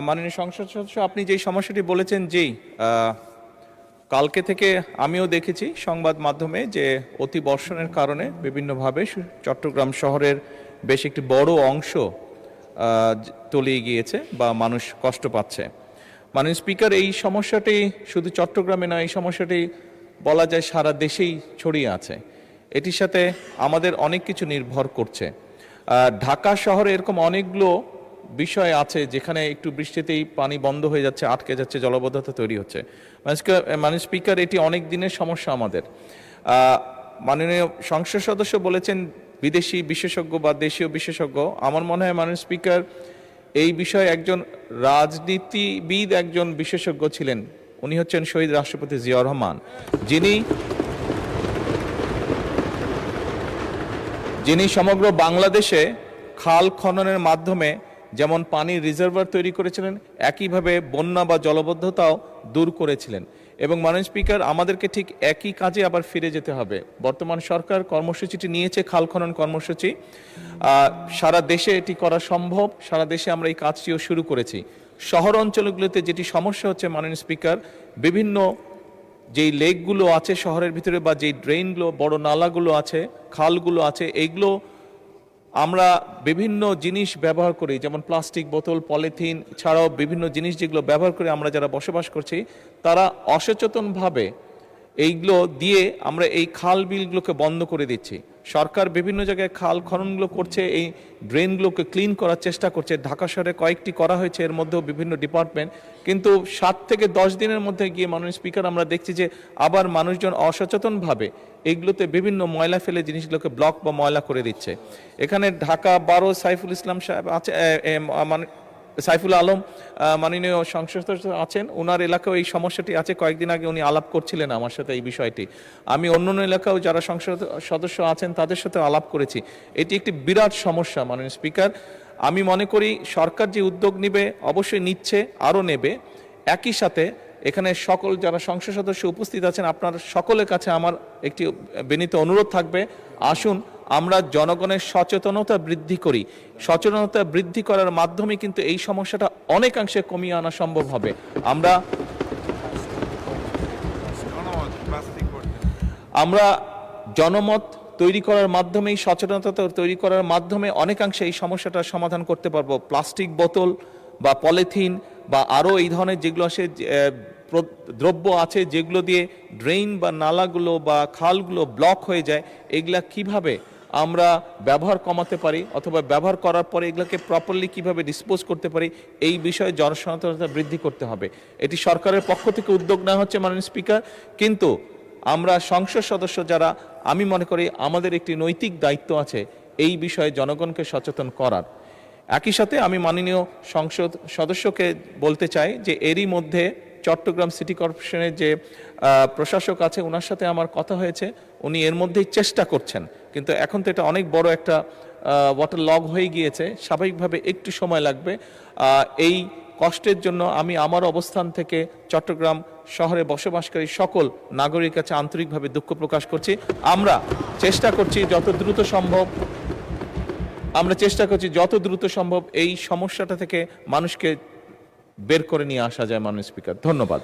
মাননীয় সংসদ সদস্য, আপনি যেই সমস্যাটি বলেছেন, যেই কালকে থেকে আমিও দেখেছি সংবাদ মাধ্যমে যে অতি বর্ষণের কারণে বিভিন্নভাবে চট্টগ্রাম শহরের বেশ একটি বড় অংশ তলিয়ে গিয়েছে বা মানুষ কষ্ট পাচ্ছে। মাননীয় স্পিকার, এই সমস্যাটি শুধু চট্টগ্রামে নয়, এই সমস্যাটি বলা যায় সারা দেশেই ছড়িয়ে আছে। এটির সাথে আমাদের অনেক কিছু নির্ভর করছে। ঢাকা শহরে এরকম অনেকগুলো বিষয় আছে যেখানে একটু বৃষ্টিতেই পানি বন্ধ হয়ে যাচ্ছে, আটকে যাচ্ছে, জলাবদ্ধতা তৈরি হচ্ছে। মাননীয় স্পিকার, এটি অনেক দিনের সমস্যা আমাদের। মাননীয় সংসদ সদস্য বলেছেন বিদেশি বিশেষজ্ঞ বা দেশীয় বিশেষজ্ঞ। আমার মনে হয় মাননীয় স্পিকার, এই বিষয়ে একজন রাজনীতিবিদ একজন বিশেষজ্ঞ ছিলেন, উনি হচ্ছেন শহীদ রাষ্ট্রপতি জিয়াউর রহমান, যিনি সমগ্র বাংলাদেশে খাল খননের মাধ্যমে যেমন পানির রিজার্ভার তৈরি করেছিলেন, একইভাবে বন্যা বা জলবদ্ধতাও দূর করেছিলেন। এবং মাননীয় স্পিকার, আমাদেরকে ঠিক একই কাজে আবার ফিরে যেতে হবে। বর্তমান সরকার কর্মসূচিটি নিয়েছে, খাল খনন কর্মসূচি। সারা দেশে এটি করা সম্ভব, সারা দেশে আমরা এই কাজটিও শুরু করেছি। শহর অঞ্চলগুলোতে যেটি সমস্যা হচ্ছে মাননীয় স্পিকার, বিভিন্ন যেই লেকগুলো আছে শহরের ভিতরে বা যেই ড্রেনগুলো, বড় নালাগুলো আছে, খালগুলো আছে, এইগুলো আমরা বিভিন্ন জিনিস ব্যবহার করি, যেমন প্লাস্টিক বোতল, পলিথিন ছাড়াও বিভিন্ন জিনিস যেগুলো ব্যবহার করে আমরা যারা বসবাস করছি, তারা অসচেতনভাবে এইগুলো দিয়ে আমরা এই খাল বিলগুলোকে বন্ধ করে দিচ্ছি। সরকার বিভিন্ন জায়গায় খাল খননগুলো করছে, এই ড্রেনগুলোকে ক্লিন করার চেষ্টা করছে। ঢাকা শহরে কয়েকটি করা হয়েছে, এর মধ্যেও বিভিন্ন ডিপার্টমেন্ট, কিন্তু 7 থেকে 10 দিনের মধ্যে গিয়ে মাননীয় স্পিকার আমরা দেখছি যে আবার মানুষজন অসচেতনভাবে এইগুলোতে বিভিন্ন ময়লা ফেলে জিনিসগুলোকে ব্লক বা ময়লা করে দিচ্ছে। এখানে ঢাকা 12 সাইফুল ইসলাম সাহেব আছে, সাইফুল আলম মাননীয় সংসদ সদস্য আছেন, ওনার এলাকাও এই সমস্যাটি আছে। কয়েকদিন আগে উনি আলাপ করছিলেন আমার সাথে এই বিষয়টি। আমি অন্যান্য এলাকাও যারা সংসদ সদস্য আছেন তাদের সাথে আলাপ করেছি। এটি একটি বিরাট সমস্যা মাননীয় স্পিকার। আমি মনে করি সরকার যে উদ্যোগ নেবে অবশ্যই নিচ্ছে, আরও নেবে। একই সাথে এখানে সকল যারা সংসদ সদস্য উপস্থিত আছেন, আপনার সকলের কাছে আমার একটি বিনীত অনুরোধ থাকবে, আসুন আমরা জনগণের সচেতনতা বৃদ্ধি করি। সচেতনতা বৃদ্ধি করার মাধ্যমে কিন্তু এই সমস্যাটা অনেকাংশে কমিয়ে আনা সম্ভব হবে। আমরা জনমত তৈরি করার মাধ্যমেই, সচেতনতা তৈরি করার মাধ্যমে অনেকাংশে এই সমস্যাটার সমাধান করতে পারবো। প্লাস্টিক বোতল বা পলিথিন বা আরও এই ধরনের যেগুলো আসে দ্রব্য আছে, যেগুলো দিয়ে ড্রেন বা নালাগুলো বা খালগুলো ব্লক হয়ে যায়, এগুলা কিভাবে আমরা ব্যবহার কমাতে পারি অথবা ব্যবহার করার পরে এগুলোকে প্রপারলি কিভাবে ডিসপোজ করতে পারি, এই বিষয়ে জনসচেতনতা বৃদ্ধি করতে হবে। এটি সরকারের পক্ষ থেকে উদ্যোগ নেওয়া হচ্ছে মাননীয় স্পিকার, কিন্তু আমরা সংসদ সদস্য যারা, আমি মনে করি আমাদের একটি নৈতিক দায়িত্ব আছে এই বিষয়ে জনগণকে সচেতন করার। একই সাথে আমি মাননীয় সংসদ সদস্যকে বলতে চাই যে এরই মধ্যে চট্টগ্রাম সিটি কর্পোরেশনের যে প্রশাসক আছে, ওনার সাথে আমার কথা হয়েছে, উনি এর মধ্যেই চেষ্টা করছেন, কিন্তু এখন তো এটা অনেক বড় একটা ওয়াটার লগ হয়ে গিয়েছে, স্বাভাবিকভাবে একটু সময় লাগবে। এই কষ্টের জন্য আমি আমার অবস্থান থেকে চট্টগ্রাম শহরে বসবাসকারী সকল নাগরিকের কাছে আন্তরিকভাবে দুঃখ প্রকাশ করছি। আমরা চেষ্টা করছি যত দ্রুত সম্ভব এই সমস্যাটা থেকে মানুষকে বের করে নিয়ে আসা যায়। মাননীয় স্পিকার, ধন্যবাদ।